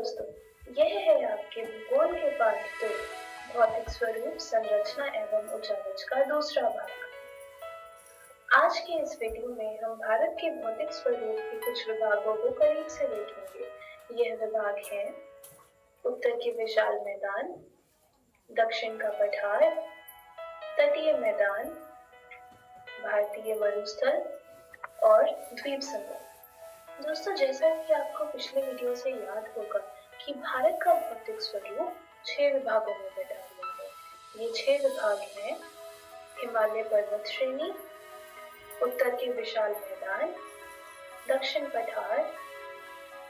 दोस्तों, यह है आपके भूगोल के पाठ 2 भौतिक स्वरूप, संरचना एवं उच्चावच का दूसरा भाग। आज के इस वीडियो में हम भारत के भौतिक स्वरूप के कुछ विभागों को करीब से देखेंगे। यह विभाग है उत्तर के विशाल मैदान, दक्षिण का पठार, तटीय मैदान, भारतीय मरुस्थल और द्वीप समूह। दोस्तों, जैसा कि आपको पिछले वीडियो से याद होगा कि भारत का भौतिक स्वरूप 6 विभागों में बटा हुआ है। ये 6 विभाग हैं हिमालय पर्वत श्रेणी, उत्तर के विशाल मैदान, दक्षिण पठार,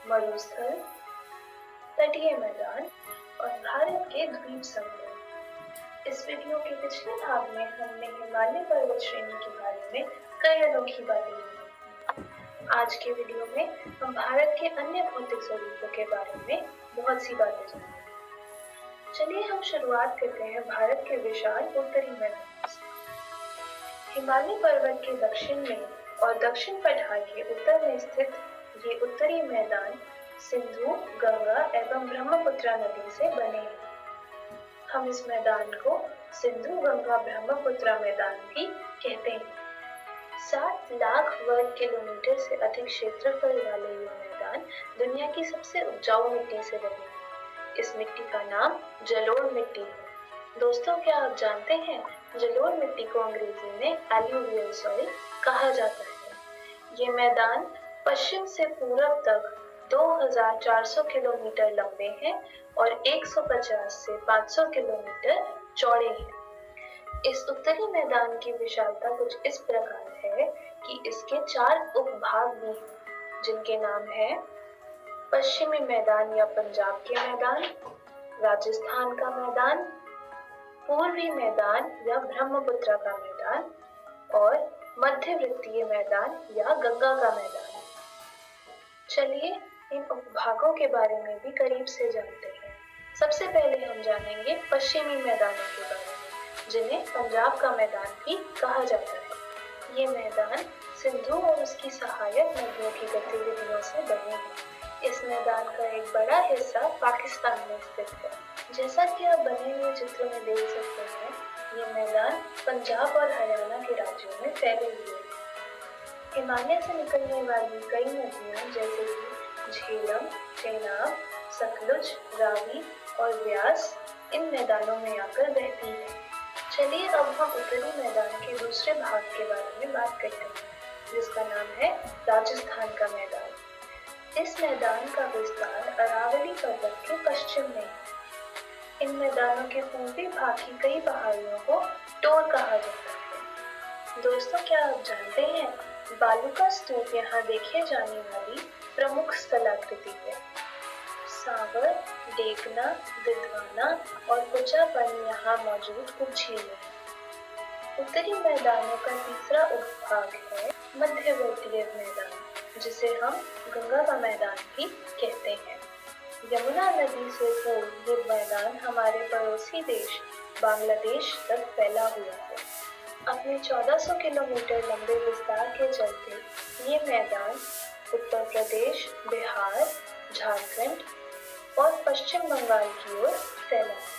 मरुस्थल, तटीय मैदान और भारत के द्वीप समूह। इस वीडियो के पिछले भाग में हमने हिमालय पर्वत श्रेणी के बारे में कई अनोखी बातें जानी। आज के वीडियो में हम भारत के अन्य भौतिक स्वरूपों के बारे में बहुत सी बातें जानेंगे। चलिए हम शुरुआत करते हैं भारत के विशाल उत्तरी मैदान से। हिमालय पर्वत के दक्षिण में और दक्षिण पठार के उत्तर में स्थित ये उत्तरी मैदान सिंधु, गंगा एवं ब्रह्मपुत्र नदी से बने हैं। हम इस मैदान को सिंधु गंगा ब्रह्मपुत्र मैदान भी कहते हैं। 7 लाख वर्ग किलोमीटर से अधिक क्षेत्रफल वाले ये मैदान दुनिया की सबसे उपजाऊ मिट्टी से बने हैं। इस मिट्टी का नाम जलोढ़ मिट्टी है। दोस्तों, क्या आप जानते हैं जलोढ़ मिट्टी को अंग्रेजी में एल्यूवियल सॉइल कहा जाता है। ये मैदान पश्चिम से पूरब तक 2400 किलोमीटर लंबे हैं और 150 से 500 किलोमीटर चौड़े हैं। इस उत्तरी मैदान की विशालता कुछ इस प्रकार है कि इसके 4 उपभाग भी हैं, जिनके नाम है पश्चिमी मैदान या पंजाब के मैदान, राजस्थान का मैदान, पूर्वी मैदान या ब्रह्मपुत्र का मैदान और मध्यवृत्तीय मैदान या गंगा का मैदान। चलिए इन उपभागों के बारे में भी करीब से जानते हैं। सबसे पहले हम जानेंगे पश्चिमी मैदानों के बारे में, जिन्हें पंजाब का मैदान भी कहा जाता है। ये मैदान सिंधु और उसकी सहायक नदियों की गतिविधियों से बने हैं। इस मैदान का एक बड़ा हिस्सा पाकिस्तान में स्थित है। जैसा कि आप बने हुए चित्र में देख सकते हैं, ये मैदान पंजाब और हरियाणा के राज्यों में फैले हुए हैं। हिमालय से निकलने वाली कई नदियां जैसे कि झेलम, चेनाब, सतलुज, रावी और व्यास इन मैदानों में आकर बहती है। चलिए अब हम उत्तरी मैदान के दूसरे भाग के बारे में बात करते हैं, जिसका नाम है राजस्थान का मैदान। इस मैदान का विस्तार अरावली पर्वत के पश्चिम में है। इन मैदानों के पूर्वी भाग की कई पहाड़ियों को टोर कहा जाता है। दोस्तों, क्या आप जानते हैं बालू का स्तूप यहाँ देखे जाने वाली प्रमुख स्थलाकृति है। सावर, डेगना, दिद्वाना और कुचापन यहाँ मौजूद कुछ झीलें हैं। उत्तरी मैदानों का तीसरा उपभाग है मध्यवर्तीय मैदान, जिसे हम गंगा का मैदान भी कहते हैं। यमुना नदी से पूर्व ये मैदान हमारे पड़ोसी देश बांग्लादेश तक फैला हुआ है। अपने 1400 किलोमीटर लंबे विस्तार के चलते ये मैदान उत्तर प्रदेश, बिहार, झारखंड और पश्चिम बंगाल की ओर फैला है।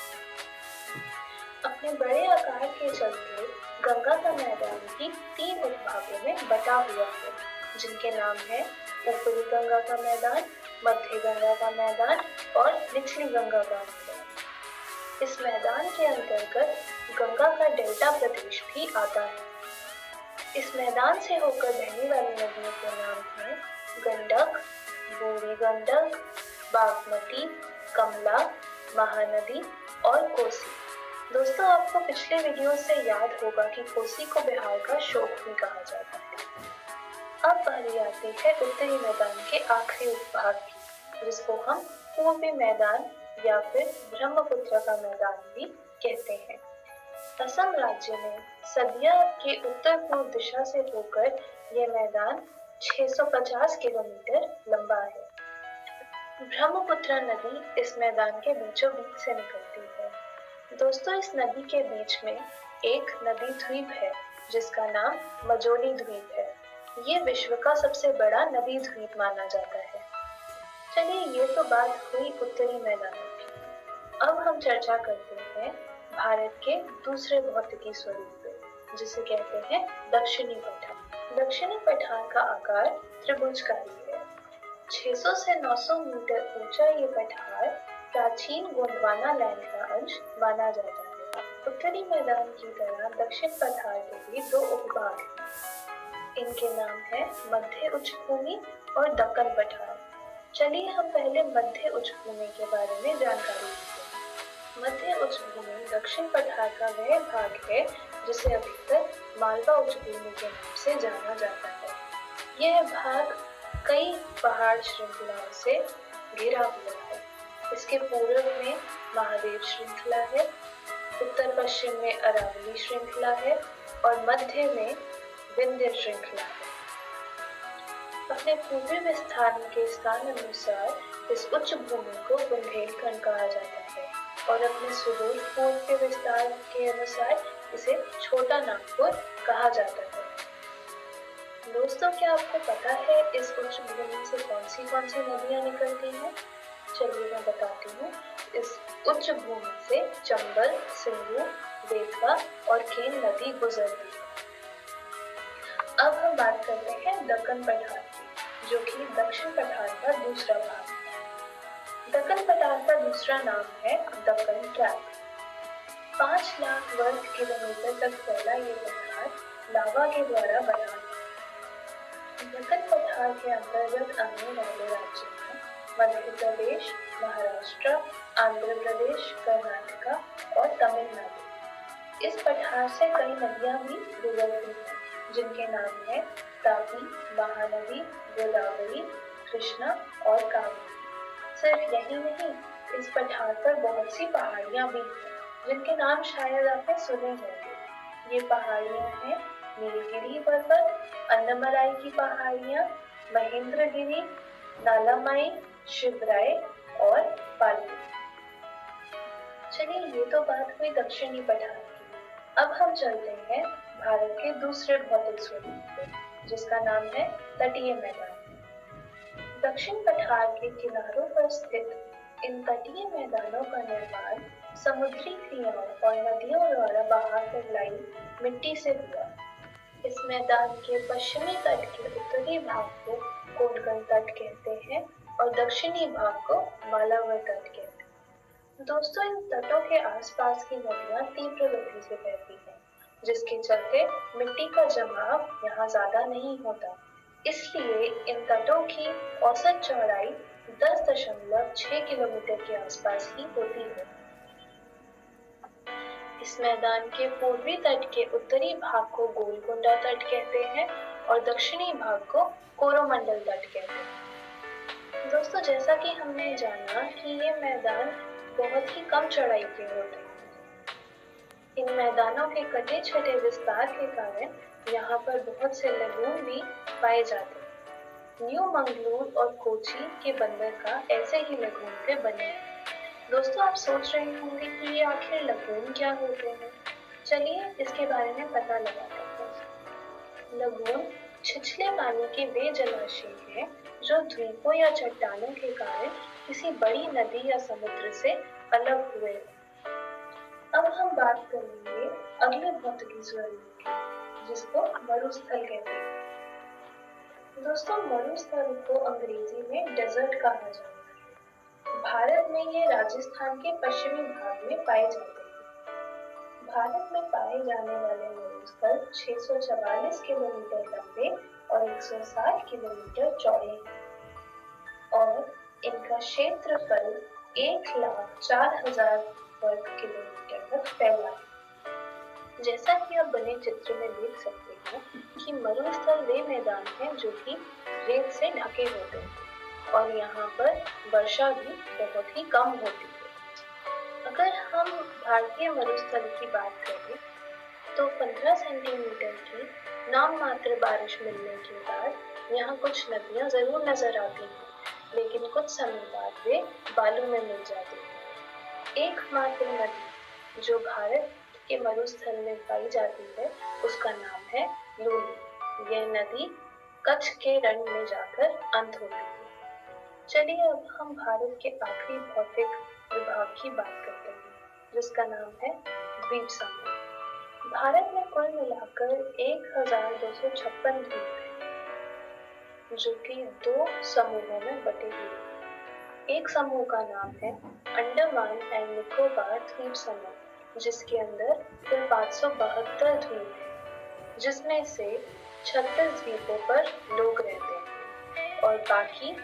अपने बड़े आकार के चलते गंगा का मैदान भी 3 उपभागों में बटा हुआ है, जिनके नाम है ऊपरी गंगा का मैदान, मध्य गंगा का मैदान और निचली गंगा का मैदान। इस मैदान के अंतर्गत गंगा का डेल्टा प्रदेश भी आता है। इस मैदान से होकर बहने वाली नदियों के नाम हैं गंडक, बूढ़ी गंडक, बागमती, कमला, महानदी और कोसी। दोस्तों, आपको पिछले वीडियो से याद होगा कि कोसी को बिहार का शोक भी कहा जाता है। अब बारी आती है उत्तरी मैदान के आखिरी उपभाग की, जिसको हम पूर्वी मैदान या फिर ब्रह्मपुत्र का मैदान भी कहते हैं। असम राज्य में सदिया के उत्तर पूर्व दिशा से होकर यह मैदान 650 किलोमीटर लंबा है। ब्रह्मपुत्र नदी इस मैदान के बीचों बीच से निकलती है। दोस्तों, इस नदी के बीच में एक नदी द्वीप है, जिसका नाम मजोली द्वीप है। ये विश्व का सबसे बड़ा नदी द्वीप माना जाता है। चलिए, ये तो बात हुई उत्तरी मैदानों की। अब हम चर्चा करते हैं भारत के दूसरे भौतिकी स्वरूप पे, जिसे कहते हैं दक्षिणी पठार। दक्षिणी पठार का आकार त्रिभुजकारी है। 600 से 900 मीटर ऊंचा ये पठार प्राचीन गोंडवाना लैंड का अंश माना जाता है। उत्तरी मैदान की तरह दक्षिण पठार के भी दो उपभाग हैं। इनके नाम है मध्य उच्चभूमि और दक्कन पठार। चलिए हम पहले मध्य उच्चभूमि के बारे में जानकारी लेते हैं। मध्य उच्चभूमि दक्षिण पठार का वह भाग है जिसे अधिकतर मालवा उच्चभूमि के नाम से जाना जाता है। यह भाग कई पहाड़ श्रृंखलाओं से घिरा हुआ है। इसके पूर्व में महादेव श्रृंखला है, उत्तर पश्चिम में अरावली श्रृंखला है और मध्य में विंध्य श्रृंखला है। अपने पूर्वी विस्तार के स्थान अनुसार इस उच्च भूमि को बुंदेलखंड कहा जाता है और अपने सुदूर पूर्व के विस्तार के अनुसार इसे छोटा नागपुर कहा जाता है। दोस्तों, क्या आपको पता है इस उच्च भूमि से कौन सी नदियां निकलती हैं? चलिए मैं बताती हूँ। इस उच्च भूमि से चंबल, सिंधु, बेतवा और केन नदी गुजरती है। अब हम बात करते हैं दक्कन पठार की, जो कि दक्षिण पठार का दूसरा भाग है। दक्कन पठार का दूसरा नाम है दक्कन ट्रैप। 5 लाख वर्ग किलोमीटर तक फैला ये पठार लावा के द्वारा बना है। दक्कन पठार के अंतर्गत आने वाले राज्य हैं मध्य प्रदेश, महाराष्ट्र, आंध्र प्रदेश, कर्नाटका और तमिलनाडु। इस पठार से कई नदियां भी गुजरती हैं, जिनके नाम है तापी, महानदी, गोदावरी, कृष्णा और कावेरी। सिर्फ यही नहीं, इस पठार पर बहुत सी पहाड़ियां भी हैं, जिनके नाम शायद आपने सुने होंगे। ये पहाड़ियां हैं नीलगिरी पर्वत, अन्नमलाई की पहाड़ियां, महेंद्रगिरी, नालामाई, शिवराय और पाली। चलिए, ये तो बात हुई दक्षिणी पठार की। अब हम चलते हैं भारत के दूसरे भौतिक स्वरूप पे, जिसका नाम है तटीय मैदान। दक्षिण पठार के किनारों पर स्थित इन तटीय मैदानों का निर्माण समुद्री क्रियाओं और नदियों द्वारा बहाकर लाई मिट्टी से हुआ। इस मैदान के पश्चिमी तट के उत्तरी भाग को कोंकण तट कहते हैं और दक्षिणी भाग को मालावर तट कहते हैं। दोस्तों, इन तटों के आसपास की नदियां तीव्र गति से बहती हैं, जिसके चलते मिट्टी का जमाव यहाँ ज्यादा नहीं होता। इसलिए इन तटों की औसत चौड़ाई 10.6 किलोमीटर के आसपास ही होती है। इस मैदान के पूर्वी तट के उत्तरी भाग को गोलकुंडा तट कहते हैं और दक्षिणी भाग को कोरोमंडल तट कहते हैं। दोस्तों, जैसा कि हमने जाना कि ये मैदान बहुत ही कम चौड़ाई के होते हैं। इन मैदानों के कटे छटे विस्तार के कारण यहाँ पर बहुत से लगून भी पाए जाते हैं। न्यू मंगलूर और कोची के बंदरगाह ऐसे ही लगून पे बने हैं। दोस्तों, आप सोच रहे होंगे कि ये आखिर लगून क्या होते हैं। चलिए इसके बारे में पता लगाते हैं। लगून छिछले पानी के वे जलाशय हैं जो द्वीपों या चट्टानों के कारण किसी बड़ी नदी या समुद्र से अलग हुए हैं। अब हम बात करेंगे अगले भौतिकी स्वरूप की, जिसको मरुस्थल कहते हैं। दोस्तों, मरुस्थल को अंग्रेजी में डेजर्ट कहा जाता है। भारत में ये राजस्थान के पश्चिमी भाग में पाए जाते हैं। भारत में पाए जाने वाले मरुस्थल 644 किलोमीटर लंबे और 160 किलोमीटर चौड़े हैं और इनका क्षेत्रफल 1,04,000 वर्ग किलोमीटर तक फैला है। जैसा कि आप बने चित्र में देख सकते हैं कि मरुस्थल वे मैदान हैं जो कि रेत से ढके होते हैं और यहाँ पर वर्षा भी बहुत ही कम होती है। अगर हम भारतीय मरुस्थल की बात करें तो 15 सेंटीमीटर की नाम मात्र बारिश मिलने के बाद यहाँ कुछ नदियाँ जरूर नजर आती हैं, लेकिन कुछ समय बाद वे बालू में मिल जाती हैं। एकमात्र नदी जो भारत के मरुस्थल में पाई जाती है उसका नाम है लूनी। यह नदी कच्छ के रण में जाकर अंत होती है। चलिए अब हम भारत के आखिरी भौतिक विभाग की बात करते हैं, जिसका नाम है द्वीप समूह। भारत में कुल मिलाकर 1256 द्वीप हैं, जो कि 2 समूहों में बटे हुए हैं। एक समूह का नाम है अंडमान एंड निकोबार द्वीप समूह, जिसके अंदर कुल 572 द्वीप हैं, जिसमें से 36 द्वीपों पर लोग रहते हैं और बाकी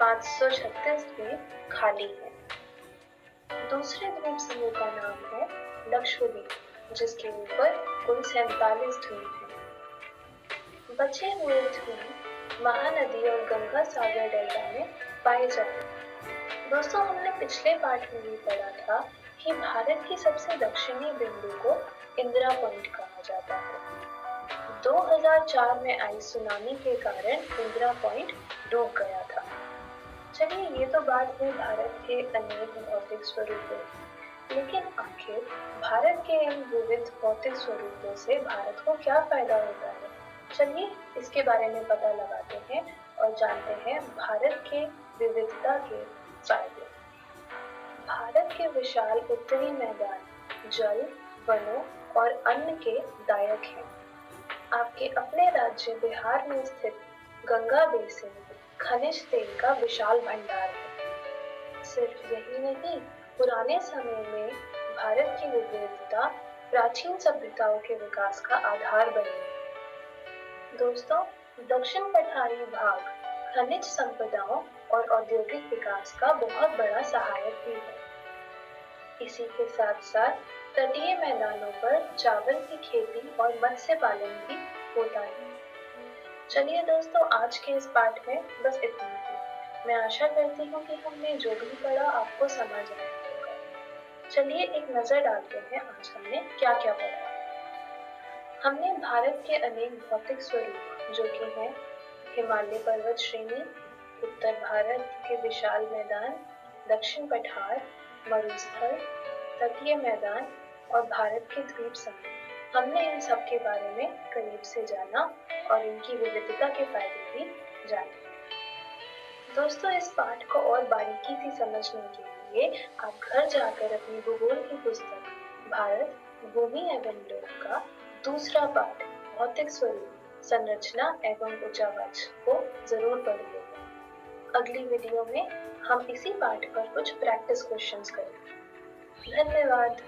536 द्वीप खाली हैं। दूसरे द्वीप समूह का नाम है लक्षद्वीप, जिसके ऊपर कुल 47 द्वीप हैं। बचे हुए द्वीप महानदी और गंगा सागर डेल्टा में पाए जाते हैं। दोस्तों, हमने पिछले पाठ में भी पढ़ा था कि भारत की सबसे दक्षिणी बिंदु को इंदिरा पॉइंट कहा जाता है। 2004 में आई सुनामी के कारण इंदिरा पॉइंट डूब गया था। चलिए, ये तो बात हुई भारत के अनेक भौतिक स्वरूपों, लेकिन आखिर भारत के इन विविध भौतिक स्वरूपों से भारत को क्या फायदा होता है? चलिए इसके बारे में पता लगाते हैं और जानते हैं भारत के विविधता के फायदे। भारत के विशाल उत्तरी मैदान जल, वनों और अन्न के दायक हैं। आपके अपने राज्य बिहार में स्थित गंगा बेसिन खनिज तेल का विशाल भंडार है। सिर्फ यही नहीं, पुराने समय में भारत की विविधता प्राचीन सभ्यताओं के विकास का आधार बनी। दोस्तों, दक्षिण पठारी भाग खनिज संपदाओं और औद्योगिक विकास का बहुत बड़ा सहायक भी है। इसी के साथ साथ तटीय मैदानों पर चावल की खेती और मत्स्य पालन भी होता है। चलिए दोस्तों, आज के इस पाठ में बस इतना ही। मैं आशा करती हूँ कि हमने जो भी पढ़ा आपको समझ आया होगा। चलिए एक नजर डालते हैं आज हमने क्या क्या पढ़ा। हमने भारत के अनेक भौतिक स्वरूप, जो कि हैं हिमालय पर्वत श्रेणी, उत्तर भारत के विशाल मैदान, दक्षिण पठार, मरुस्थल, तटीय मैदान और भारत के द्वीप समूह, हमने इन सब के बारे में करीब से जाना और इनकी विविधता के फायदे भी जाने। दोस्तों, इस पाठ को और बारीकी से समझने के लिए आप घर जाकर अपनी भूगोल की पुस्तक भारत भूमि एवं लोक का दूसरा पाठ भौतिक स्वरूप, संरचना एवं उच्चावाच को जरूर पढ़िएगा। अगली वीडियो में हम इसी पाठ पर कुछ प्रैक्टिस क्वेश्चंस करेंगे। धन्यवाद।